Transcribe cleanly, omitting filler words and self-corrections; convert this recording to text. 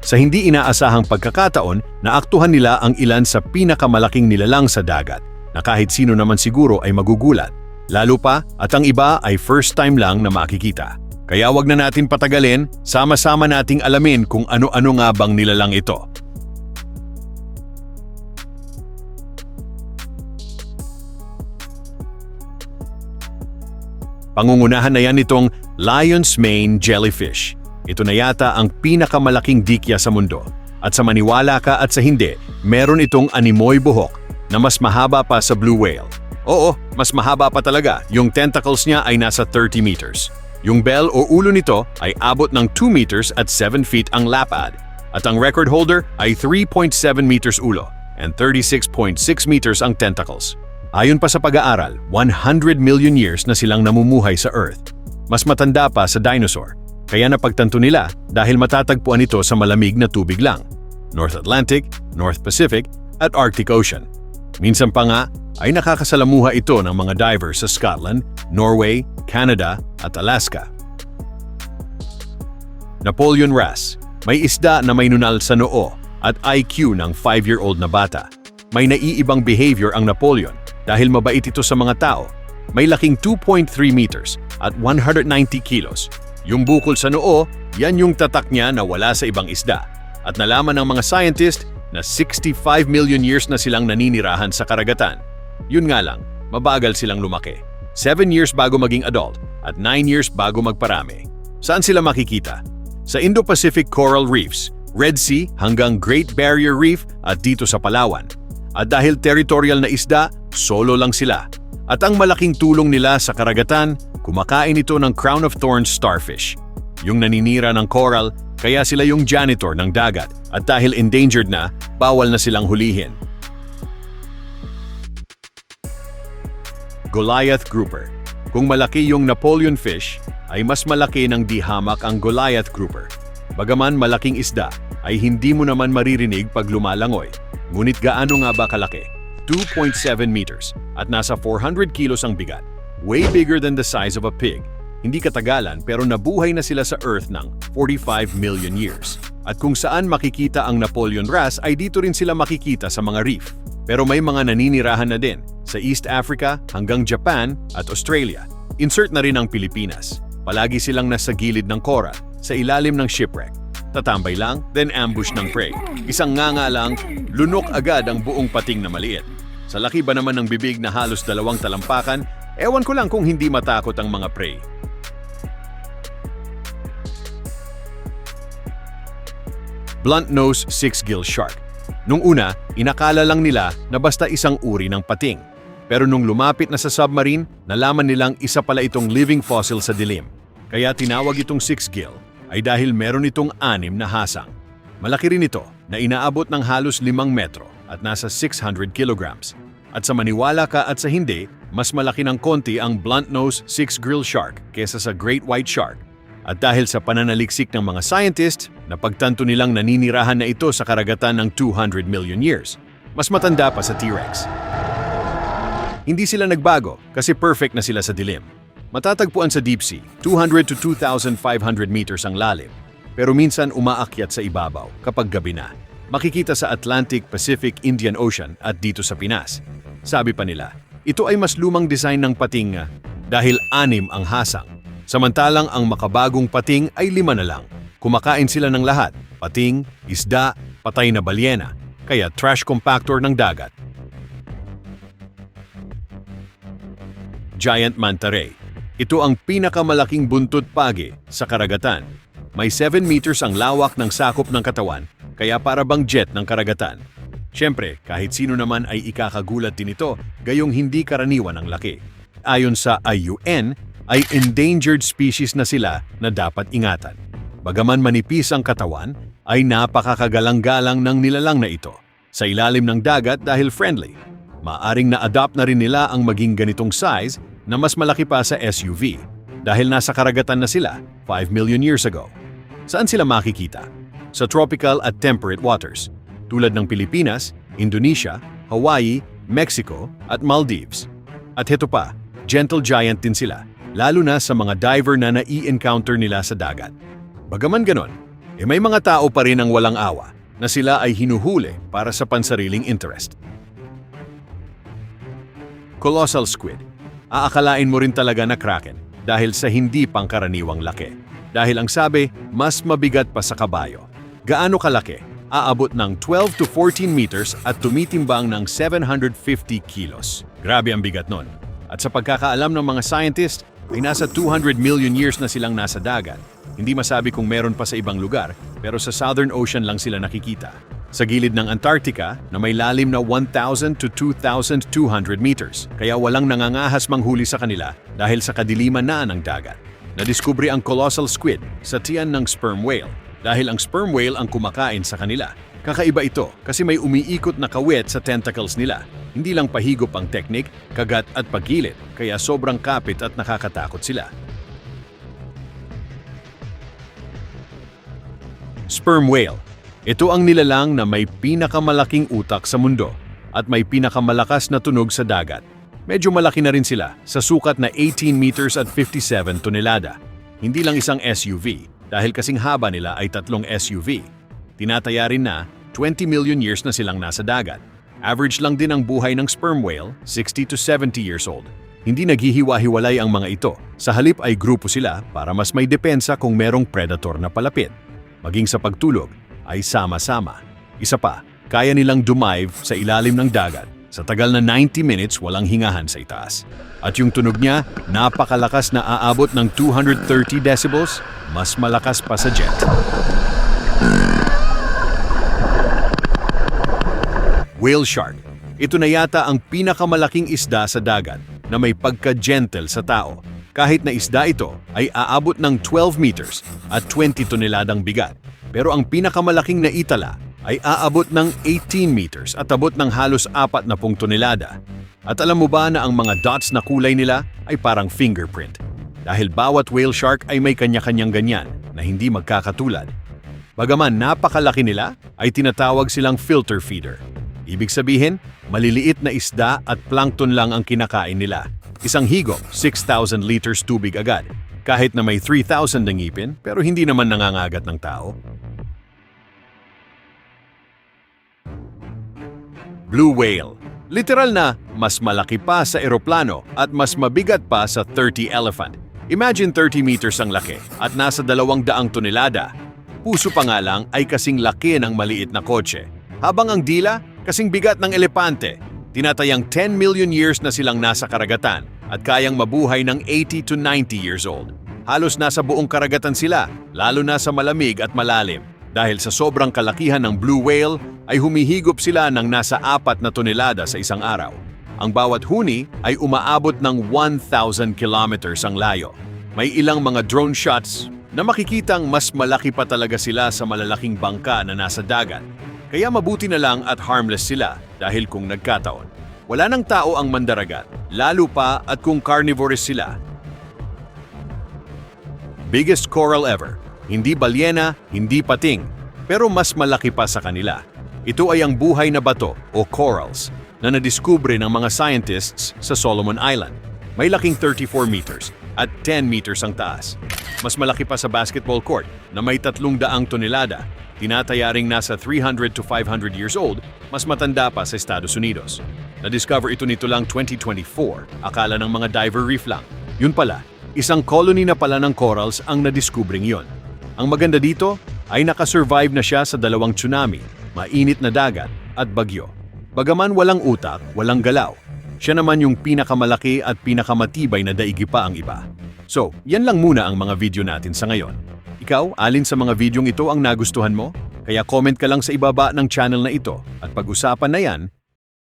Sa hindi inaasahang pagkakataon, naaktuhan nila ang ilan sa pinakamalaking nilalang sa dagat na kahit sino naman siguro ay magugulat. Lalo pa at ang iba ay first time lang na makikita. Kaya wag na natin patagalin, sama-sama nating alamin kung ano-ano nga bang nilalang ito. Pangungunahan na yan itong lion's mane jellyfish. Ito na yata ang pinakamalaking dikya sa mundo. At sa maniwala ka at sa hindi, meron itong animoy buhok na mas mahaba pa sa blue whale. Oo, mas mahaba pa talaga. Yung tentacles niya ay nasa 30 meters. Yung bell o ulo nito ay abot ng 2 meters at 7 feet ang lapad. At ang record holder ay 3.7 meters ulo and 36.6 meters ang tentacles. Ayon pa sa pag-aaral, 100 million years na silang namumuhay sa Earth. Mas matanda pa sa dinosaur. Kaya napagtanto nila dahil matatagpuan ito sa malamig na tubig lang, North Atlantic, North Pacific at Arctic Ocean. Minsan pa nga ay nakakasalamuha ito ng mga divers sa Scotland, Norway, Canada at Alaska. Napoleon wrasse, may isda na may nunal sa noo at IQ ng 5-year-old na bata. May naiibang behavior ang Napoleon dahil mabait ito sa mga tao. May laking 2.3 meters at 190 kilos. Yung bukol sa noo, yan yung tatak niya na wala sa ibang isda. At nalaman ng mga scientist na 65 million years na silang naninirahan sa karagatan. Yun nga lang, mabagal silang lumaki. 7 years bago maging adult at 9 years bago magparami. Saan sila makikita? Sa Indo-Pacific Coral Reefs, Red Sea hanggang Great Barrier Reef at dito sa Palawan. At dahil territorial na isda, solo lang sila. At ang malaking tulong nila sa karagatan, kumakain ito ng crown of thorns starfish. Yung naninira ng coral, kaya sila yung janitor ng dagat. At dahil endangered na, bawal na silang hulihin. Goliath grouper. Kung malaki yung Napoleon fish, ay mas malaki ng dihamak ang Goliath grouper. Bagaman malaking isda, ay hindi mo naman maririnig pag lumalangoy. Ngunit gaano nga ba kalaki? 2.7 meters at nasa 400 kilos ang bigat. Way bigger than the size of a pig. Hindi katagalan pero nabuhay na sila sa Earth ng 45 million years. At kung saan makikita ang Napoleon wrasse ay dito rin sila makikita sa mga reef. Pero may mga naninirahan na din sa East Africa hanggang Japan at Australia. Insert na rin ang Pilipinas. Palagi silang nasa gilid ng coral, sa ilalim ng shipwreck. Tatambay lang, then ambush ng prey. Isang nganga lang, lunok agad ang buong pating na maliit. Sa laki ba naman ng bibig na halos 2 talampakan, ewan ko lang kung hindi matakot ang mga prey. Blunt-nosed six-gill shark. Nung una, inakala lang nila na basta isang uri ng pating. Pero nung lumapit na sa submarine, nalaman nilang isa pala itong living fossil sa dilim. Kaya tinawag itong six-gill ay dahil meron itong 6 na hasang. Malaki rin ito na inaabot ng halos 5 metro at nasa 600 kilograms. At sa maniwala ka at sa hindi, mas malaki ng konti ang blunt-nosed six-gill shark kesa sa great white shark. At dahil sa pananaliksik ng mga scientists, napagtanto nilang naninirahan na ito sa karagatan ng 200 million years. Mas matanda pa sa T-Rex. Hindi sila nagbago kasi perfect na sila sa dilim. Matatagpuan sa deep sea, 200 to 2,500 meters ang lalim. Pero minsan umaakyat sa ibabaw kapag gabi na. Makikita sa Atlantic, Pacific, Indian Ocean at dito sa Pinas. Sabi pa nila, ito ay mas lumang design ng pating dahil 6 ang hasang. Samantalang ang makabagong pating ay 5 na lang. Kumakain sila ng lahat, pating, isda, patay na balyena, kaya trash compactor ng dagat. Giant manta ray. Ito ang pinakamalaking buntot pagi sa karagatan. May 7 meters ang lawak ng sakop ng katawan, kaya para bang jet ng karagatan. Siyempre, kahit sino naman ay ikakagulat din ito, gayong hindi karaniwan ang laki. Ayon sa IUN, ay endangered species na sila na dapat ingatan. Bagaman manipis ang katawan, ay napakakagalang-galang ng nilalang na ito. Sa ilalim ng dagat dahil friendly. Maaring na-adopt na rin nila ang maging ganitong size na mas malaki pa sa SUV dahil nasa karagatan na sila 5 million years ago. Saan sila makikita? Sa tropical at temperate waters, tulad ng Pilipinas, Indonesia, Hawaii, Mexico at Maldives. At heto pa, gentle giant din sila, lalo na sa mga diver na nai-encounter nila sa dagat. Bagaman ganon, may mga tao pa rin ang walang awa na sila ay hinuhuli para sa pansariling interest. Colossal squid. Aakalain mo rin talaga na kraken dahil sa hindi pangkaraniwang laki. Dahil ang sabi, mas mabigat pa sa kabayo. Gaano kalaki? Aabot ng 12 to 14 meters at tumitimbang ng 750 kilos. Grabe ang bigat nun. At sa pagkakaalam ng mga scientist, ay nasa 200 million years na silang nasa dagat. Hindi masabi kung meron pa sa ibang lugar, pero sa Southern Ocean lang sila nakikita. Sa gilid ng Antarctica na may lalim na 1,000 to 2,200 meters, kaya walang nangangahas manghuli sa kanila dahil sa kadiliman na ng dagat. Nadiskubre ang colossal squid sa tiyan ng sperm whale dahil ang sperm whale ang kumakain sa kanila. Kakaiba ito kasi may umiikot na kawit sa tentacles nila. Hindi lang pahigop ang teknik, kagat at pagkilit, kaya sobrang kapit at nakakatakot sila. Sperm whale. Ito ang nilalang na may pinakamalaking utak sa mundo at may pinakamalakas na tunog sa dagat. Medyo malaki na rin sila sa sukat na 18 meters at 57 tonelada. Hindi lang isang SUV dahil kasing haba nila ay 3 SUV. Tinataya rin na 20 million years na silang nasa dagat. Average lang din ang buhay ng sperm whale, 60 to 70 years old. Hindi naghihiwa-hiwalay ang mga ito. Sa halip ay grupo sila para mas may depensa kung merong predator na palapit. Maging sa pagtulog ay sama-sama. Isa pa, kaya nilang dumive sa ilalim ng dagat. Sa tagal na 90 minutes, walang hingahan sa itaas. At yung tunog niya, napakalakas na aabot ng 230 decibels, mas malakas pa sa jet. Whale shark. Ito na yata ang pinakamalaking isda sa dagat na may pagka-gentle sa tao. Kahit na isda ito ay aabot ng 12 meters at 20 toneladang bigat. Pero ang pinakamalaking naitala ay aabot ng 18 meters at abot ng halos 40 tonelada. At alam mo ba na ang mga dots na kulay nila ay parang fingerprint? Dahil bawat whale shark ay may kanya-kanyang ganyan na hindi magkakatulad. Bagaman napakalaki nila, ay tinatawag silang filter feeder. Ibig sabihin, maliliit na isda at plankton lang ang kinakain nila. Isang higop, 6,000 liters tubig agad. Kahit na may 3,000 na ngipin, pero hindi naman nangangagat ng tao. Blue whale. Literal na, mas malaki pa sa eroplano at mas mabigat pa sa 30 elephant. Imagine 30 meters ang laki at nasa 200 tonelada. Puso pa nga lang ay kasing laki ng maliit na kotse. Habang ang dila, kasing bigat ng elepante. Tinatayang 10 million years na silang nasa karagatan at kayang mabuhay ng 80 to 90 years old. Halos nasa buong karagatan sila, lalo na sa malamig at malalim. Dahil sa sobrang kalakihan ng blue whale, ay humihigop sila ng nasa 4 na tonelada sa isang araw. Ang bawat huni ay umaabot ng 1,000 kilometers ang layo. May ilang mga drone shots na makikitang mas malaki pa talaga sila sa malalaking bangka na nasa dagat. Kaya mabuti na lang at harmless sila dahil kung nagkataon. Wala nang tao ang mandaragat, lalo pa at kung carnivorous sila. Biggest coral ever. Hindi balyena, hindi pating, pero mas malaki pa sa kanila. Ito ay ang buhay na bato o corals na nadiskubre ng mga scientists sa Solomon Island. May laking 34 meters at 10 meters ang taas. Mas malaki pa sa basketball court na may 300 tonelada. Tinataya ring nasa 300 to 500 years old, mas matanda pa sa Estados Unidos. Na-discover ito nito lang 2024, akala ng mga diver reef lang. Yun pala, isang colony na pala ng corals ang nadiskubring yon. Ang maganda dito ay nakasurvive na siya sa 2 tsunami, mainit na dagat at bagyo. Bagaman walang utak, walang galaw. Siya naman yung pinakamalaki at pinakamatibay na daigi pa ang iba. So, yan lang muna ang mga video natin sa ngayon. Ikaw, alin sa mga videong ito ang nagustuhan mo? Kaya comment ka lang sa ibaba ng channel na ito at pag-usapan na yan